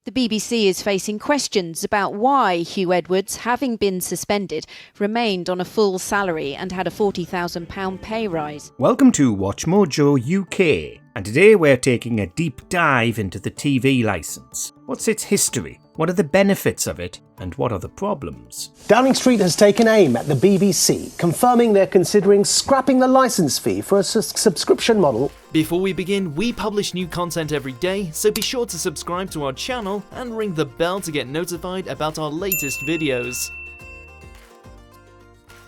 The BBC is facing questions about why Hugh Edwards, having been suspended, remained on a full salary and had a £40,000 pay rise. Welcome to WatchMojoUK, and today we're taking a deep dive into the TV licence. What's its history? What are the benefits of it? And what are the problems? Downing Street has taken aim at the BBC, confirming they're considering scrapping the licence fee for a subscription model. Before we begin, we publish new content every day, so be sure to subscribe to our channel and ring the bell to get notified about our latest videos.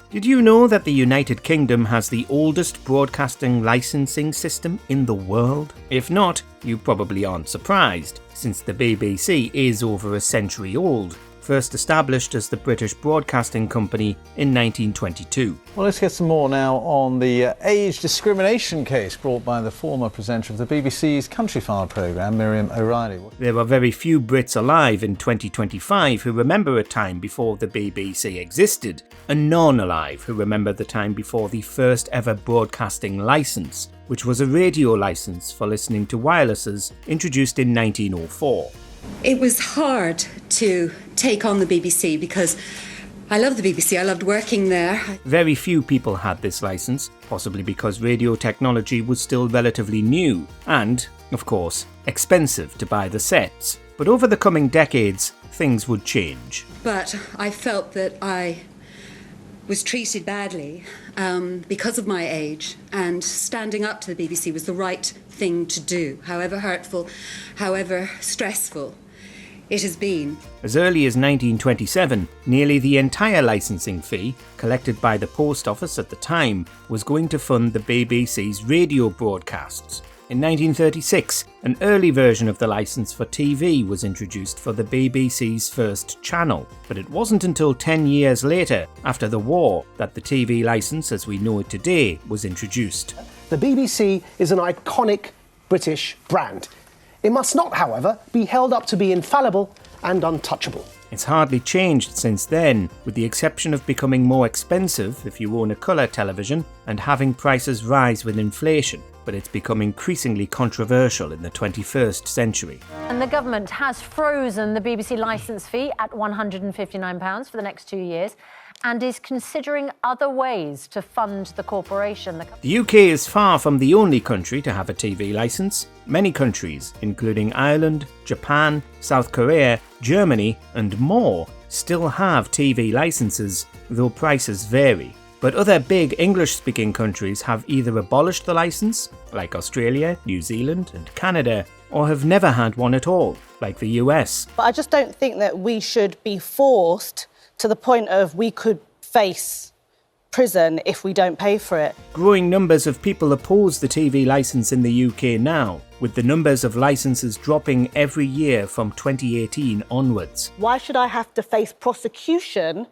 Did you know that the United Kingdom has the oldest broadcasting licensing system in the world? If not, you probably aren't surprised, since the BBC is over a century old, first established as the British Broadcasting Company in 1922. Well, let's get some more now on the age discrimination case brought by the former presenter of the BBC's Countryfile programme, Miriam O'Reilly. There are very few Brits alive in 2025 who remember a time before the BBC existed, and none alive who remember the time before the first ever broadcasting licence, which was a radio licence for listening to wirelesses introduced in 1904. It was hard to take on the BBC because I love the BBC, I loved working there. Very few people had this licence, possibly because radio technology was still relatively new and, of course, expensive to buy the sets. But over the coming decades, things would change. But I felt that I was treated badly because of my age, and standing up to the BBC was the right thing to do, however hurtful, however stressful it has been. As early as 1927, nearly the entire licensing fee, collected by the post office at the time, was going to fund the BBC's radio broadcasts. In 1936, an early version of the licence for TV was introduced for the BBC's first channel, but it wasn't until 10 years later, after the war, that the TV licence as we know it today was introduced. The BBC is an iconic British brand. It must not, however, be held up to be infallible and untouchable. It's hardly changed since then, with the exception of becoming more expensive if you own a colour television and having prices rise with inflation. But it's become increasingly controversial in the 21st century. And the government has frozen the BBC licence fee at £159 for the next 2 years and is considering other ways to fund the corporation. The UK is far from the only country to have a TV licence. Many countries, including Ireland, Japan, South Korea, Germany and more, still have TV licences, though prices vary. But other big English-speaking countries have either abolished the licence, like Australia, New Zealand and Canada, or have never had one at all, like the US. But I just don't think that we should be forced to the point of we could face prison if we don't pay for it. Growing numbers of people oppose the TV licence in the UK now, with the numbers of licences dropping every year from 2018 onwards. Why should I have to face prosecution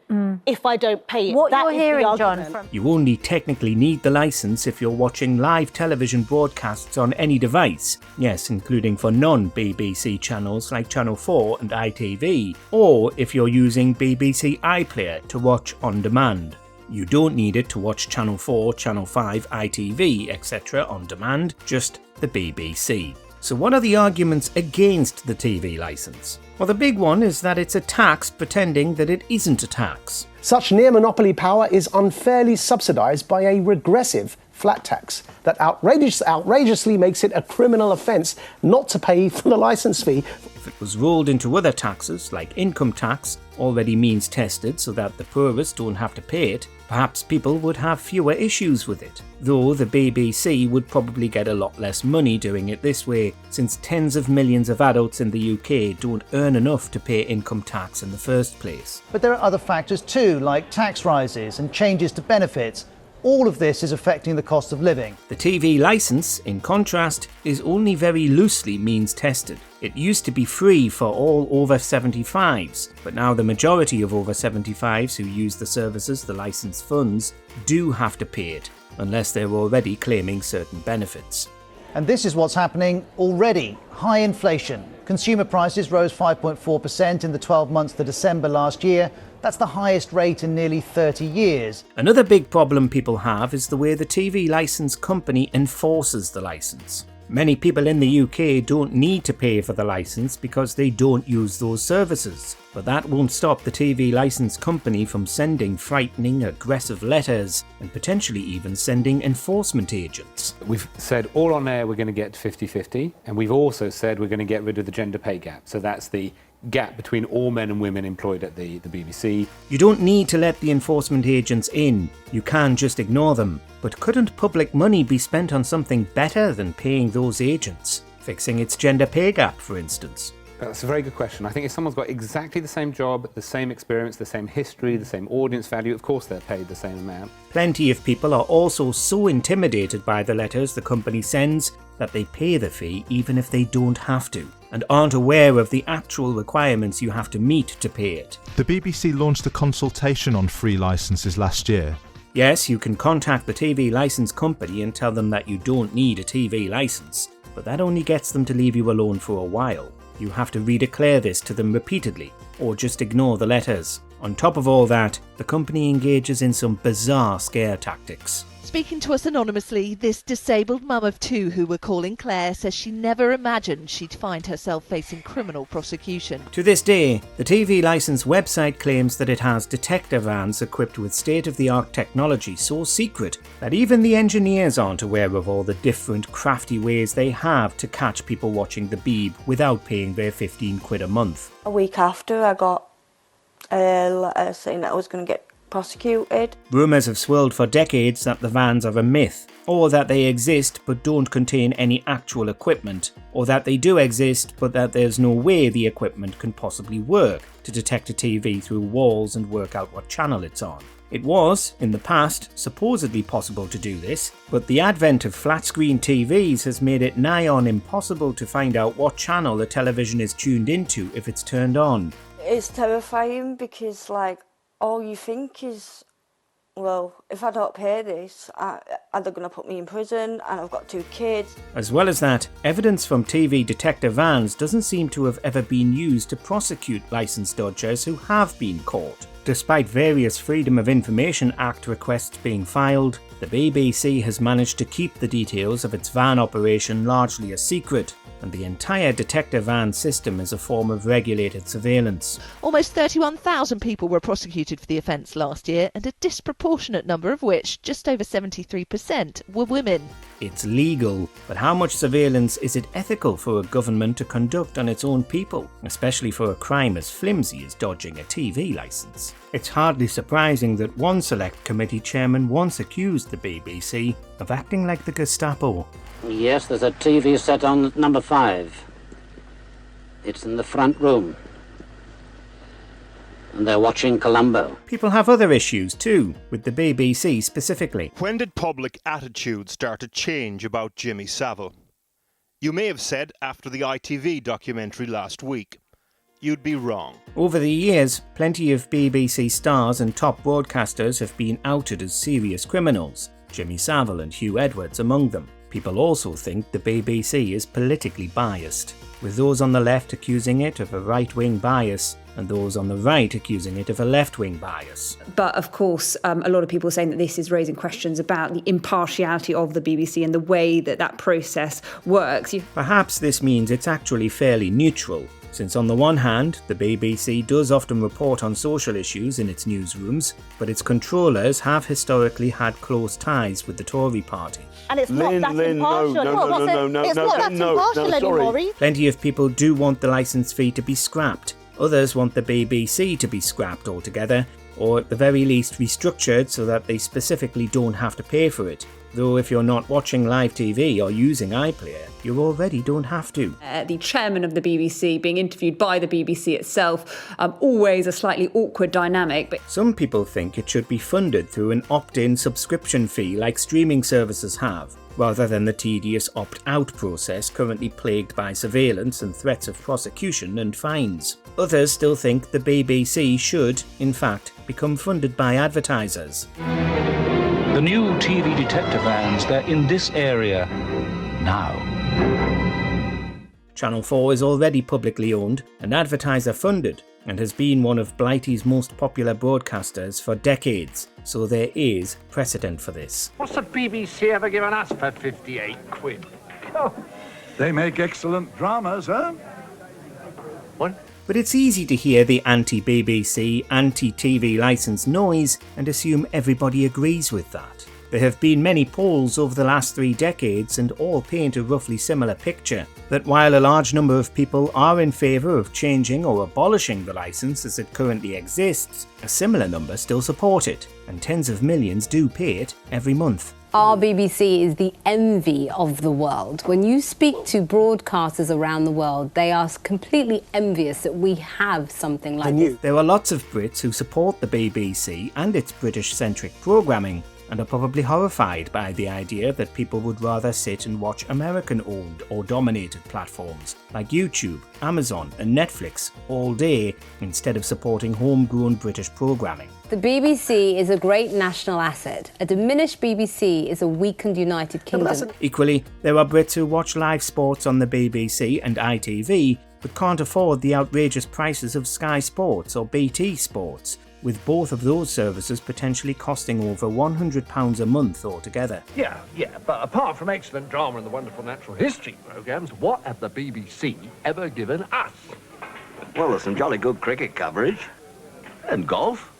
if I don't pay it? What That you're is the hearing, argument. John, You only technically need the licence if you're watching live television broadcasts on any device, yes, including for non-BBC channels like Channel 4 and ITV, or if you're using BBC iPlayer to watch on demand. You don't need it to watch Channel 4, Channel 5, ITV, etc. on demand, just the BBC. So what are the arguments against the TV licence? Well, the big one is that it's a tax pretending that it isn't a tax. Such near monopoly power is unfairly subsidised by a regressive flat tax that outrageously makes it a criminal offence not to pay for the licence fee. If it was rolled into other taxes, like income tax, already means tested so that the poorest don't have to pay it, perhaps people would have fewer issues with it. Though the BBC would probably get a lot less money doing it this way, since tens of millions of adults in the UK don't earn enough to pay income tax in the first place. But there are other factors too, like tax rises and changes to benefits. All of this is affecting the cost of living. The TV licence, in contrast, is only very loosely means tested. It used to be free for all over 75s, but now the majority of over 75s who use the services the licence funds do have to pay it, unless they're already claiming certain benefits. And this is what's happening already. High inflation. Consumer prices rose 5.4% in the 12 months to December last year. That's the highest rate in nearly 30 years. Another big problem people have is the way the TV licence company enforces the licence. Many people in the UK don't need to pay for the licence because they don't use those services. But that won't stop the TV licence company from sending frightening, aggressive letters and potentially even sending enforcement agents. We've said all on air we're going to get 50-50, and we've also said we're going to get rid of the gender pay gap. So that's the gap between all men and women employed at the BBC. You don't need to let the enforcement agents in, you can just ignore them. But couldn't public money be spent on something better than paying those agents? Fixing its gender pay gap, for instance? That's a very good question. I think if someone's got exactly the same job, the same experience, the same history, the same audience value, of course they're paid the same amount. Plenty of people are also so intimidated by the letters the company sends that they pay the fee even if they don't have to, and aren't aware of the actual requirements you have to meet to pay it. The BBC launched a consultation on free licences last year. Yes, you can contact the TV licence company and tell them that you don't need a TV licence, but that only gets them to leave you alone for a while. You have to redeclare this to them repeatedly, or just ignore the letters. On top of all that, the company engages in some bizarre scare tactics. Speaking to us anonymously, this disabled mum of two who we're calling Claire says she never imagined she'd find herself facing criminal prosecution. To this day, the TV licence website claims that it has detector vans equipped with state-of-the-art technology so secret that even the engineers aren't aware of all the different crafty ways they have to catch people watching the Beeb without paying their £15 a month. A week after, I got a letter saying that I was going to get prosecuted. Rumours have swirled for decades that the vans are a myth, or that they exist but don't contain any actual equipment, or that they do exist but that there's no way the equipment can possibly work to detect a TV through walls and work out what channel it's on. It was, in the past, supposedly possible to do this, but the advent of flat-screen TVs has made it nigh on impossible to find out what channel a television is tuned into if it's turned on. It's terrifying because, all you think is, well, if I don't pay this, are they going to put me in prison? And I've got 2 kids. As well as that, evidence from TV detector vans doesn't seem to have ever been used to prosecute licence dodgers who have been caught. Despite various Freedom of Information Act requests being filed, the BBC has managed to keep the details of its van operation largely a secret, and the entire detector van system is a form of regulated surveillance. Almost 31,000 people were prosecuted for the offence last year, and a disproportionate number of which, just over 73%, were women. It's legal, but how much surveillance is it ethical for a government to conduct on its own people, especially for a crime as flimsy as dodging a TV licence? It's hardly surprising that one select committee chairman once accused the BBC of acting like the Gestapo. Yes, there's a TV set on number 5. It's in the front room. And they're watching Columbo. People have other issues too, with the BBC specifically. When did public attitude start to change about Jimmy Savile? You may have said after the ITV documentary last week. You'd be wrong. Over the years, plenty of BBC stars and top broadcasters have been outed as serious criminals, Jimmy Savile and Hugh Edwards among them. People also think the BBC is politically biased, with those on the left accusing it of a right-wing bias and those on the right accusing it of a left-wing bias. But of course, a lot of people are saying that this is raising questions about the impartiality of the BBC and the way that that process works. Perhaps this means it's actually fairly neutral, since on the one hand, the BBC does often report on social issues in its newsrooms, but its controllers have historically had close ties with the Tory party. And it's not that impartial. It's not that impartial anymore. Plenty of people do want the licence fee to be scrapped. Others want the BBC to be scrapped altogether, or at the very least restructured so that they specifically don't have to pay for it. Though if you're not watching live TV or using iPlayer, you already don't have to. The chairman of the BBC being interviewed by the BBC itself, always a slightly awkward dynamic. But some people think it should be funded through an opt-in subscription fee like streaming services have, rather than the tedious opt-out process currently plagued by surveillance and threats of prosecution and fines. Others still think the BBC should, in fact, become funded by advertisers. The new TV detector vans, they're in this area now. Channel 4 is already publicly owned and advertiser funded and has been one of Blighty's most popular broadcasters for decades, so there is precedent for this. What's the BBC ever given us for 58 quid? Oh. They make excellent dramas, huh? What? But it's easy to hear the anti-BBC, anti-TV licence noise and assume everybody agrees with that. There have been many polls over the last 3 decades and all paint a roughly similar picture, that while a large number of people are in favour of changing or abolishing the licence as it currently exists, a similar number still support it, and tens of millions do pay it every month. Our BBC is the envy of the world. When you speak to broadcasters around the world, they are completely envious that we have something like this. There are lots of Brits who support the BBC and its British-centric programming, and are probably horrified by the idea that people would rather sit and watch American-owned or dominated platforms like YouTube, Amazon and Netflix all day instead of supporting homegrown British programming. The BBC is a great national asset. A diminished BBC is a weakened United Kingdom. Equally, there are Brits who watch live sports on the BBC and ITV but can't afford the outrageous prices of Sky Sports or BT Sports, with both of those services potentially costing over £100 a month altogether. Yeah, but apart from excellent drama and the wonderful natural history programmes, what have the BBC ever given us? Well, there's some jolly good cricket coverage. And golf.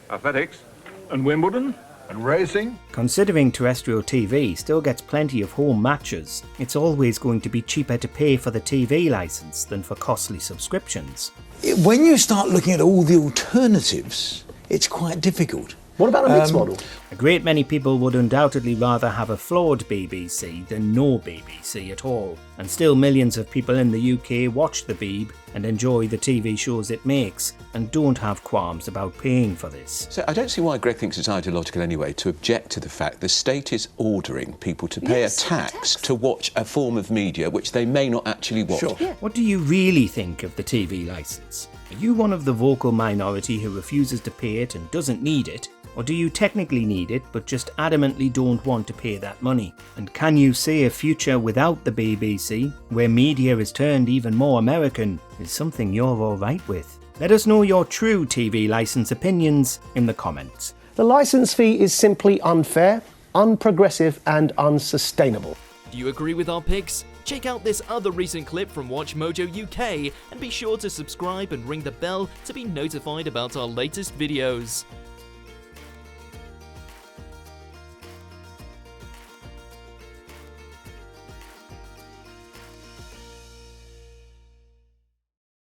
Athletics. And Wimbledon. And racing. Considering terrestrial TV still gets plenty of home matches, it's always going to be cheaper to pay for the TV licence than for costly subscriptions. When you start looking at all the alternatives, it's quite difficult. What about a mixed model? A great many people would undoubtedly rather have a flawed BBC than no BBC at all, and still millions of people in the UK watch the Beeb and enjoy the TV shows it makes, and don't have qualms about paying for this. So I don't see why Greg thinks it's ideological anyway to object to the fact the state is ordering people to pay a tax to watch a form of media which they may not actually watch. Sure. Yeah. What do you really think of the TV licence? Are you one of the vocal minority who refuses to pay it and doesn't need it? Or do you technically need it but just adamantly don't want to pay that money? And can you see a future without the BBC, where media is turned even more American, is something you're alright with? Let us know your true TV licence opinions in the comments. The licence fee is simply unfair, unprogressive and unsustainable. Do you agree with our picks? Check out this other recent clip from WatchMojoUK and be sure to subscribe and ring the bell to be notified about our latest videos.